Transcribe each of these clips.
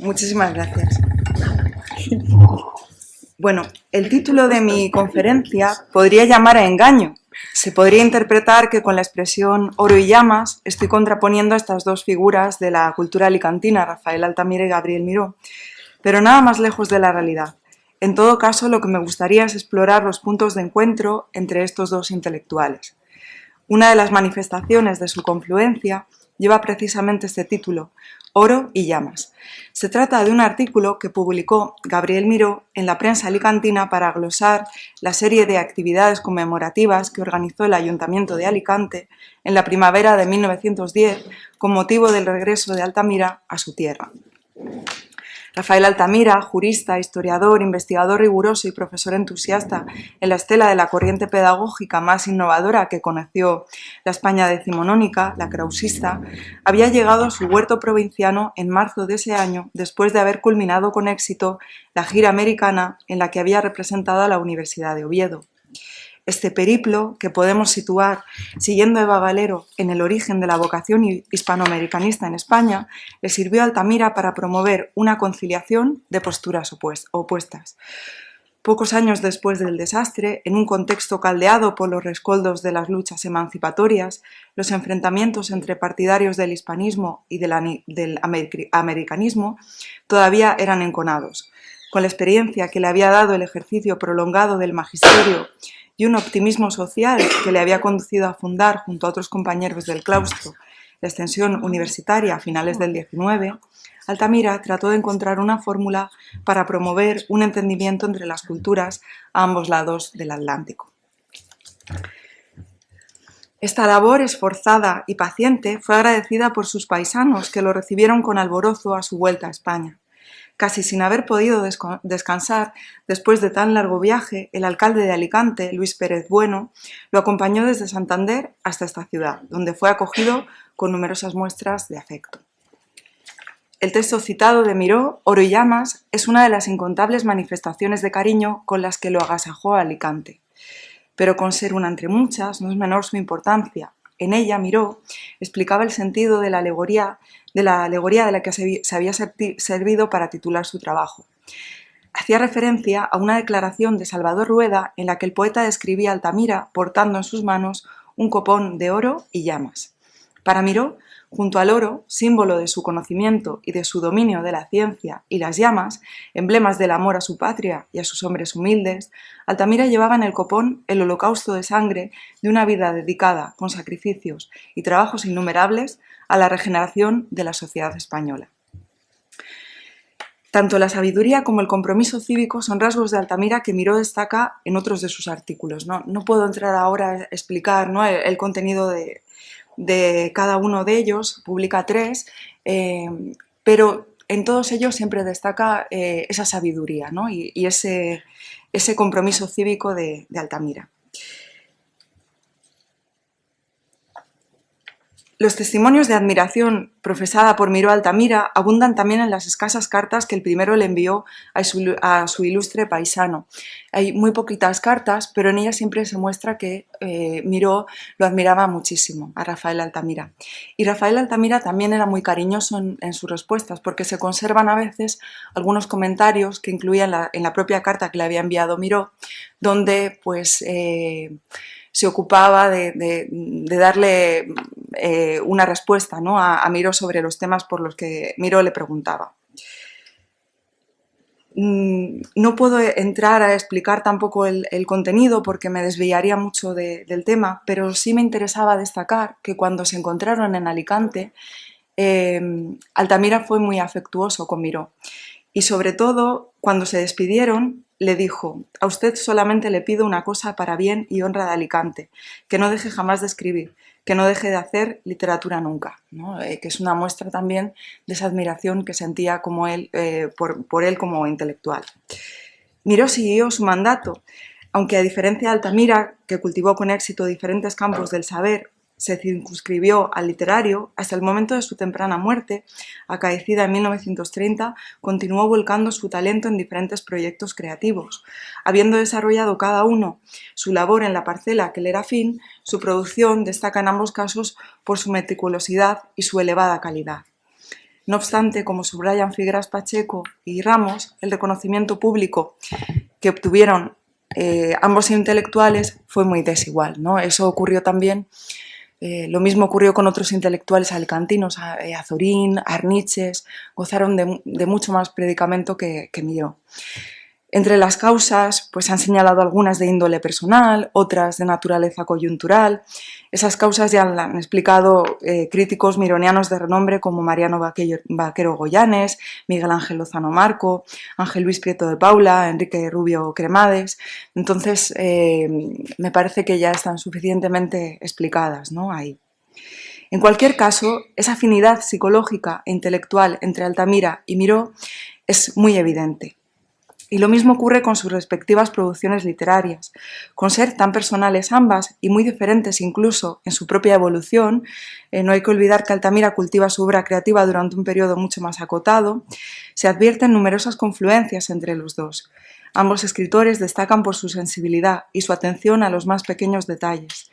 Muchísimas gracias. Bueno, el título de mi conferencia podría llamar a engaño. Se podría interpretar que con la expresión oro y llamas estoy contraponiendo a estas dos figuras de la cultura alicantina, Rafael Altamira y Gabriel Miró, pero nada más lejos de la realidad. En todo caso, lo que me gustaría es explorar los puntos de encuentro entre estos dos intelectuales. Una de las manifestaciones de su confluencia lleva precisamente este título, Oro y llamas. Se trata de un artículo que publicó Gabriel Miró en la prensa alicantina para glosar la serie de actividades conmemorativas que organizó el Ayuntamiento de Alicante en la primavera de 1910 con motivo del regreso de Altamira a su tierra. Rafael Altamira, jurista, historiador, investigador riguroso y profesor entusiasta en la estela de la corriente pedagógica más innovadora que conoció la España decimonónica, la krausista, había llegado a su huerto provinciano en marzo de ese año, después de haber culminado con éxito la gira americana en la que había representado a la Universidad de Oviedo. Este periplo, que podemos situar, siguiendo a Eva Valero, en el origen de la vocación hispanoamericanista en España, le sirvió a Altamira para promover una conciliación de posturas opuestas. Pocos años después del desastre, en un contexto caldeado por los rescoldos de las luchas emancipatorias, los enfrentamientos entre partidarios del hispanismo y del americanismo todavía eran enconados. Con la experiencia que le había dado el ejercicio prolongado del magisterio y un optimismo social que le había conducido a fundar, junto a otros compañeros del claustro, la extensión universitaria a finales del XIX, Altamira trató de encontrar una fórmula para promover un entendimiento entre las culturas a ambos lados del Atlántico. Esta labor esforzada y paciente fue agradecida por sus paisanos, que lo recibieron con alborozo a su vuelta a España. Casi sin haber podido descansar después de tan largo viaje, el alcalde de Alicante, Luis Pérez Bueno, lo acompañó desde Santander hasta esta ciudad, donde fue acogido con numerosas muestras de afecto. El texto citado de Miró, Oro y llamas, es una de las incontables manifestaciones de cariño con las que lo agasajó a Alicante. Pero con ser una entre muchas, no es menor su importancia. En ella, Miró explicaba el sentido de la alegoría de la que se había servido para titular su trabajo. Hacía referencia a una declaración de Salvador Rueda en la que el poeta describía a Altamira portando en sus manos un copón de oro y llamas. Para Miró, junto al oro, símbolo de su conocimiento y de su dominio de la ciencia, y las llamas, emblemas del amor a su patria y a sus hombres humildes, Altamira llevaba en el copón el holocausto de sangre de una vida dedicada, con sacrificios y trabajos innumerables, a la regeneración de la sociedad española. Tanto la sabiduría como el compromiso cívico son rasgos de Altamira que Miró destaca en otros de sus artículos. No puedo entrar ahora a explicar, ¿no?, el contenido de cada uno de ellos, publica 3, pero en todos ellos siempre destaca esa sabiduría, ¿no?, y ese compromiso cívico de Altamira. Los testimonios de admiración profesada por Miró a Altamira abundan también en las escasas cartas que el primero le envió a su ilustre paisano. Hay muy poquitas cartas, pero en ellas siempre se muestra que Miró lo admiraba muchísimo a Rafael Altamira. Y Rafael Altamira también era muy cariñoso en sus respuestas, porque se conservan a veces algunos comentarios que incluía en la propia carta que le había enviado Miró, donde pues se ocupaba de darle una respuesta, ¿no?, a Miró sobre los temas por los que Miró le preguntaba. No puedo entrar a explicar tampoco el contenido porque me desviaría mucho del tema, pero sí me interesaba destacar que cuando se encontraron en Alicante, Altamira fue muy afectuoso con Miró. Y sobre todo, cuando se despidieron, le dijo: a usted solamente le pido una cosa para bien y honra de Alicante, que no deje jamás de escribir, que no deje de hacer literatura nunca, ¿no? Que es una muestra también de esa admiración que sentía como él, por él como intelectual. Miró siguió su mandato, aunque a diferencia de Altamira, que cultivó con éxito diferentes campos del saber, se circunscribió al literario. Hasta el momento de su temprana muerte, acaecida en 1930, continuó volcando su talento en diferentes proyectos creativos. Habiendo desarrollado cada uno su labor en la parcela que le era afín, su producción destaca en ambos casos por su meticulosidad y su elevada calidad. No obstante, como subrayan Figueras Pacheco y Ramos, el reconocimiento público que obtuvieron ambos intelectuales fue muy desigual, ¿no? Eso ocurrió también, lo mismo ocurrió con otros intelectuales alicantinos, Azorín, Arniches, gozaron de mucho más predicamento que Miró. Entre las causas, pues se han señalado algunas de índole personal, otras de naturaleza coyuntural. Esas causas ya las han explicado críticos mironianos de renombre como Mariano Vaquero Goyanes, Miguel Ángel Lozano Marco, Ángel Luis Prieto de Paula, Enrique Rubio Cremades. Entonces, me parece que ya están suficientemente explicadas, ¿no? Ahí. En cualquier caso, esa afinidad psicológica e intelectual entre Altamira y Miró es muy evidente. Y lo mismo ocurre con sus respectivas producciones literarias. Con ser tan personales ambas y muy diferentes incluso en su propia evolución, no hay que olvidar que Altamira cultiva su obra creativa durante un periodo mucho más acotado, se advierten numerosas confluencias entre los dos. Ambos escritores destacan por su sensibilidad y su atención a los más pequeños detalles.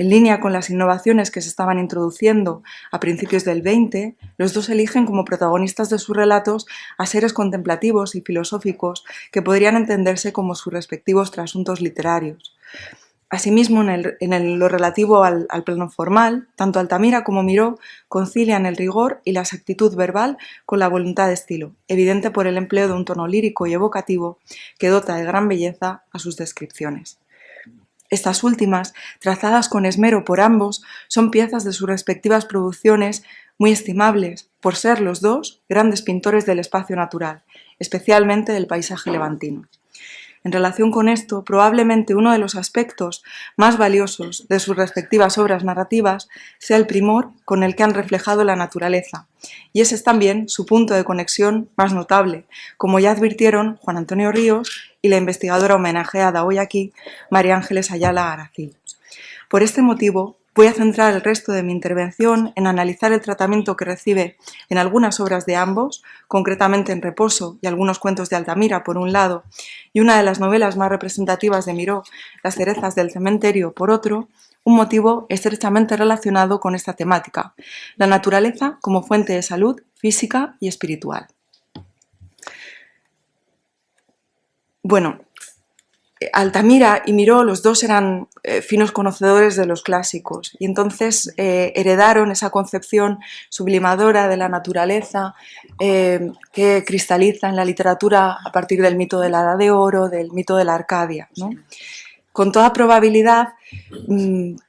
En línea con las innovaciones que se estaban introduciendo a principios del XX, los dos eligen como protagonistas de sus relatos a seres contemplativos y filosóficos que podrían entenderse como sus respectivos trasuntos literarios. Asimismo, en lo relativo al plano formal, tanto Altamira como Miró concilian el rigor y la exactitud verbal con la voluntad de estilo, evidente por el empleo de un tono lírico y evocativo que dota de gran belleza a sus descripciones. Estas últimas, trazadas con esmero por ambos, son piezas de sus respectivas producciones muy estimables, por ser los dos grandes pintores del espacio natural, especialmente del paisaje levantino. En relación con esto, probablemente uno de los aspectos más valiosos de sus respectivas obras narrativas sea el primor con el que han reflejado la naturaleza, y ese es también su punto de conexión más notable, como ya advirtieron Juan Antonio Ríos y la investigadora homenajeada hoy aquí, María Ángeles Ayala Aracil. Por este motivo, voy a centrar el resto de mi intervención en analizar el tratamiento que recibe en algunas obras de ambos, concretamente en Reposo y algunos cuentos de Altamira, por un lado, y una de las novelas más representativas de Miró, Las cerezas del cementerio, por otro, un motivo estrechamente relacionado con esta temática, la naturaleza como fuente de salud física y espiritual. Bueno, Altamira y Miró, los dos eran finos conocedores de los clásicos y entonces heredaron esa concepción sublimadora de la naturaleza que cristaliza en la literatura a partir del mito de la Edad de Oro, del mito de la Arcadia, ¿no? Con toda probabilidad,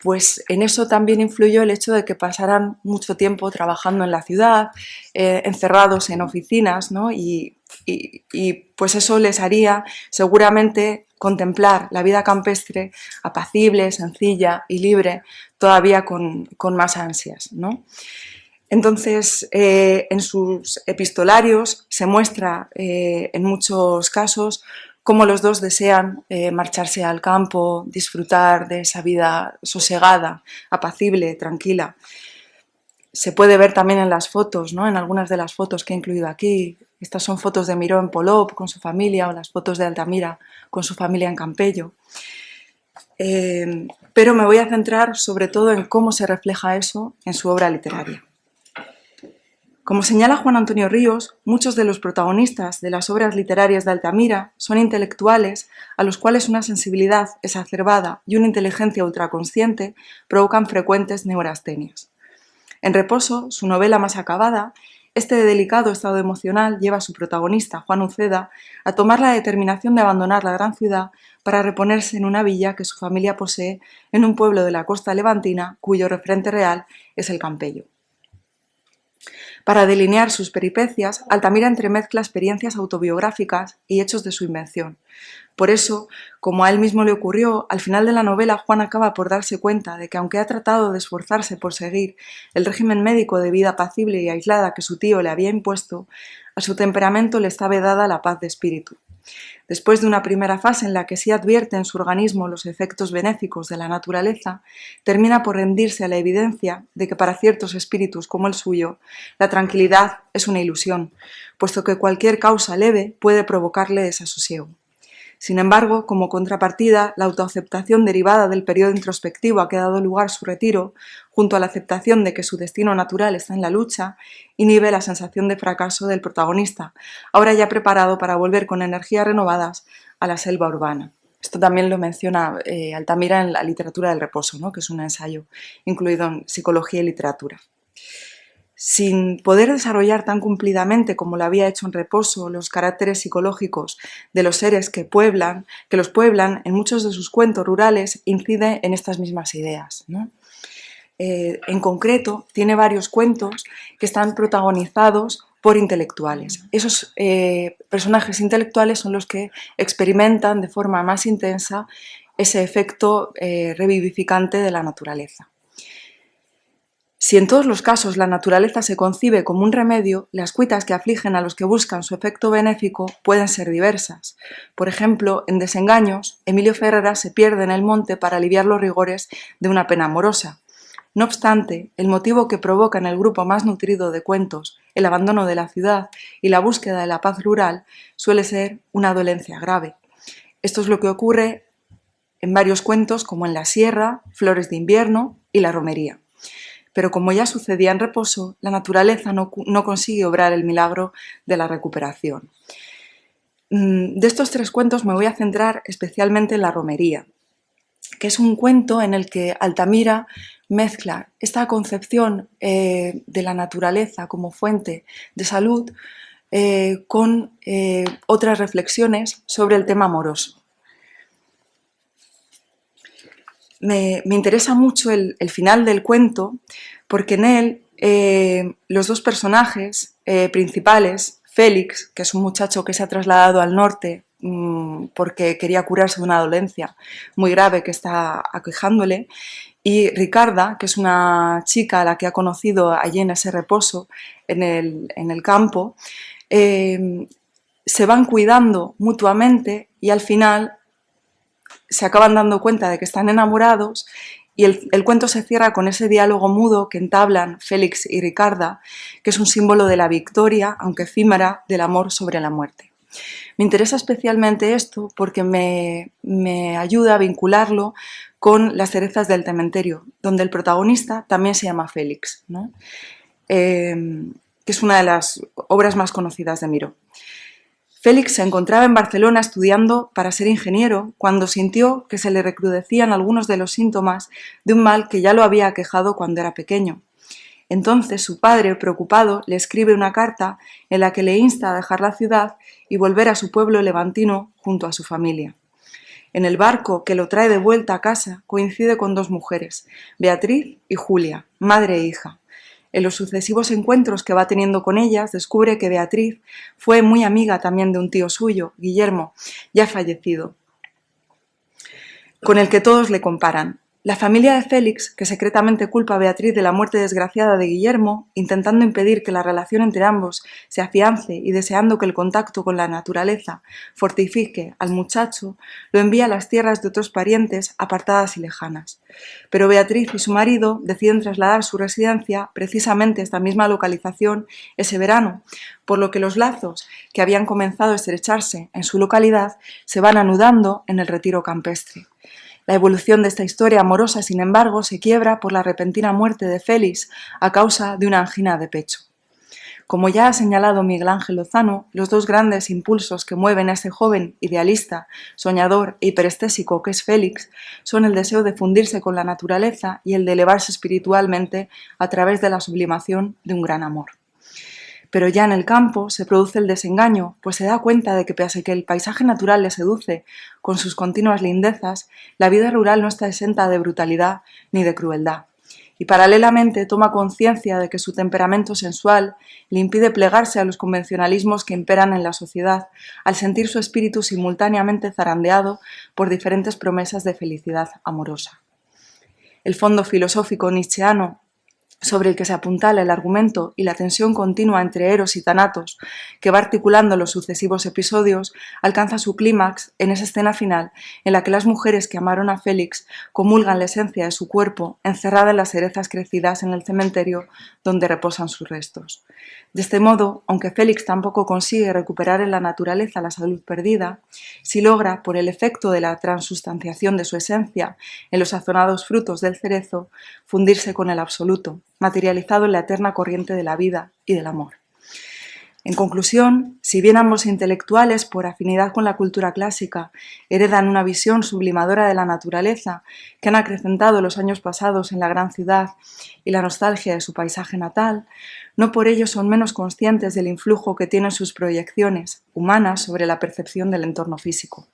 pues en eso también influyó el hecho de que pasaran mucho tiempo trabajando en la ciudad, encerrados en oficinas, ¿no? Y pues eso les haría seguramente contemplar la vida campestre apacible, sencilla y libre, todavía con más ansias, ¿no? Entonces, en sus epistolarios se muestra en muchos casos cómo los dos desean marcharse al campo, disfrutar de esa vida sosegada, apacible, tranquila. Se puede ver también en las fotos, ¿no? En algunas de las fotos que he incluido aquí. Estas son fotos de Miró en Polop con su familia o las fotos de Altamira con su familia en Campello. Pero me voy a centrar sobre todo en cómo se refleja eso en su obra literaria. Como señala Juan Antonio Ríos, muchos de los protagonistas de las obras literarias de Altamira son intelectuales a los cuales una sensibilidad exacerbada y una inteligencia ultraconsciente provocan frecuentes neurastenias. En Reposo, su novela más acabada, este delicado estado emocional lleva a su protagonista, Juan Uceda, a tomar la determinación de abandonar la gran ciudad para reponerse en una villa que su familia posee en un pueblo de la costa levantina cuyo referente real es el Campello. Para delinear sus peripecias, Altamira entremezcla experiencias autobiográficas y hechos de su invención. Por eso, como a él mismo le ocurrió, al final de la novela Juan acaba por darse cuenta de que aunque ha tratado de esforzarse por seguir el régimen médico de vida apacible y aislada que su tío le había impuesto, a su temperamento le está vedada la paz de espíritu. Después de una primera fase en la que sí advierte en su organismo los efectos benéficos de la naturaleza, termina por rendirse a la evidencia de que para ciertos espíritus como el suyo, la tranquilidad es una ilusión, puesto que cualquier causa leve puede provocarle desasosiego. Sin embargo, como contrapartida, la autoaceptación derivada del periodo introspectivo a que ha dado lugar su retiro, junto a la aceptación de que su destino natural está en la lucha, inhibe la sensación de fracaso del protagonista, ahora ya preparado para volver con energías renovadas a la selva urbana. Esto también lo menciona Altamira en La literatura del reposo, ¿no? Que es un ensayo incluido en Psicología y Literatura. Sin poder desarrollar tan cumplidamente como lo había hecho en Reposo los caracteres psicológicos de los seres que los pueblan, en muchos de sus cuentos rurales incide en estas mismas ideas, ¿no? En concreto, tiene varios cuentos que están protagonizados por intelectuales. Esos personajes intelectuales son los que experimentan de forma más intensa ese efecto revivificante de la naturaleza. Si en todos los casos la naturaleza se concibe como un remedio, las cuitas que afligen a los que buscan su efecto benéfico pueden ser diversas. Por ejemplo, en Desengaños, Emilio Ferrera se pierde en el monte para aliviar los rigores de una pena amorosa. No obstante, el motivo que provoca en el grupo más nutrido de cuentos el abandono de la ciudad y la búsqueda de la paz rural suele ser una dolencia grave. Esto es lo que ocurre en varios cuentos como en La Sierra, Flores de invierno y La romería. Pero como ya sucedía en Reposo, la naturaleza no consigue obrar el milagro de la recuperación. De estos tres cuentos me voy a centrar especialmente en La romería, que es un cuento en el que Altamira mezcla esta concepción de la naturaleza como fuente de salud con otras reflexiones sobre el tema amoroso. Me interesa mucho el final del cuento porque en él los dos personajes principales, Félix, que es un muchacho que se ha trasladado al norte porque quería curarse de una dolencia muy grave que está aquejándole, y Ricarda, que es una chica a la que ha conocido allí en ese reposo en el campo, se van cuidando mutuamente y al final se acaban dando cuenta de que están enamorados y el cuento se cierra con ese diálogo mudo que entablan Félix y Ricarda, que es un símbolo de la victoria, aunque efímera, del amor sobre la muerte. Me interesa especialmente esto porque me ayuda a vincularlo con Las cerezas del cementerio, donde el protagonista también se llama Félix, ¿no? Que es una de las obras más conocidas de Miró. Félix se encontraba en Barcelona estudiando para ser ingeniero cuando sintió que se le recrudecían algunos de los síntomas de un mal que ya lo había aquejado cuando era pequeño. Entonces su padre, preocupado, le escribe una carta en la que le insta a dejar la ciudad y volver a su pueblo levantino junto a su familia. En el barco que lo trae de vuelta a casa coincide con dos mujeres, Beatriz y Julia, madre e hija. En los sucesivos encuentros que va teniendo con ellas, descubre que Beatriz fue muy amiga también de un tío suyo, Guillermo, ya fallecido, con el que todos le comparan. La familia de Félix, que secretamente culpa a Beatriz de la muerte desgraciada de Guillermo, intentando impedir que la relación entre ambos se afiance y deseando que el contacto con la naturaleza fortifique al muchacho, lo envía a las tierras de otros parientes apartadas y lejanas. Pero Beatriz y su marido deciden trasladar su residencia precisamente a esta misma localización ese verano, por lo que los lazos que habían comenzado a estrecharse en su localidad se van anudando en el retiro campestre. La evolución de esta historia amorosa, sin embargo, se quiebra por la repentina muerte de Félix a causa de una angina de pecho. Como ya ha señalado Miguel Ángel Lozano, los dos grandes impulsos que mueven a este joven idealista, soñador e hiperestésico que es Félix son el deseo de fundirse con la naturaleza y el de elevarse espiritualmente a través de la sublimación de un gran amor. Pero ya en el campo se produce el desengaño, pues se da cuenta de que pese a que el paisaje natural le seduce con sus continuas lindezas, la vida rural no está exenta de brutalidad ni de crueldad. Y paralelamente toma conciencia de que su temperamento sensual le impide plegarse a los convencionalismos que imperan en la sociedad, al sentir su espíritu simultáneamente zarandeado por diferentes promesas de felicidad amorosa. El fondo filosófico nietzscheano sobre el que se apuntala el argumento y la tensión continua entre Eros y Thanatos, que va articulando los sucesivos episodios, alcanza su clímax en esa escena final en la que las mujeres que amaron a Félix comulgan la esencia de su cuerpo encerrada en las cerezas crecidas en el cementerio donde reposan sus restos. De este modo, aunque Félix tampoco consigue recuperar en la naturaleza la salud perdida, sí logra, por el efecto de la transustanciación de su esencia en los sazonados frutos del cerezo, fundirse con el absoluto, materializado en la eterna corriente de la vida y del amor. En conclusión, si bien ambos intelectuales, por afinidad con la cultura clásica, heredan una visión sublimadora de la naturaleza que han acrecentado los años pasados en la gran ciudad y la nostalgia de su paisaje natal, no por ello son menos conscientes del influjo que tienen sus proyecciones humanas sobre la percepción del entorno físico.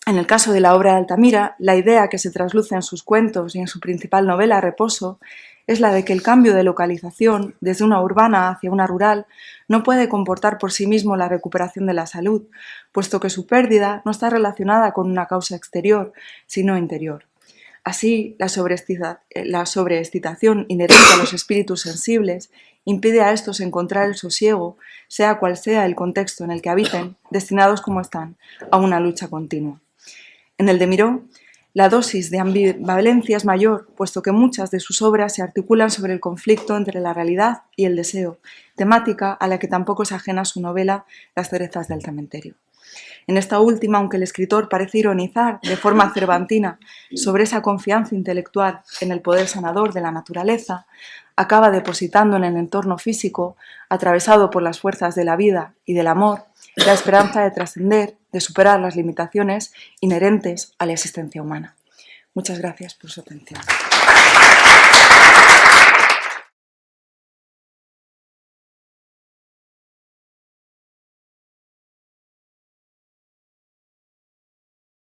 En el caso de la obra de Altamira, la idea que se trasluce en sus cuentos y en su principal novela, Reposo, es la de que el cambio de localización, desde una urbana hacia una rural, no puede comportar por sí mismo la recuperación de la salud, puesto que su pérdida no está relacionada con una causa exterior, sino interior. Así, la sobreexcitación inherente a los espíritus sensibles impide a estos encontrar el sosiego, sea cual sea el contexto en el que habiten, destinados como están a una lucha continua. En el de Miró, la dosis de ambivalencia es mayor, puesto que muchas de sus obras se articulan sobre el conflicto entre la realidad y el deseo, temática a la que tampoco es ajena su novela Las cerezas del cementerio. En esta última, aunque el escritor parece ironizar de forma cervantina sobre esa confianza intelectual en el poder sanador de la naturaleza, acaba depositando en el entorno físico, atravesado por las fuerzas de la vida y del amor, la esperanza de trascender, de superar las limitaciones inherentes a la existencia humana. Muchas gracias por su atención.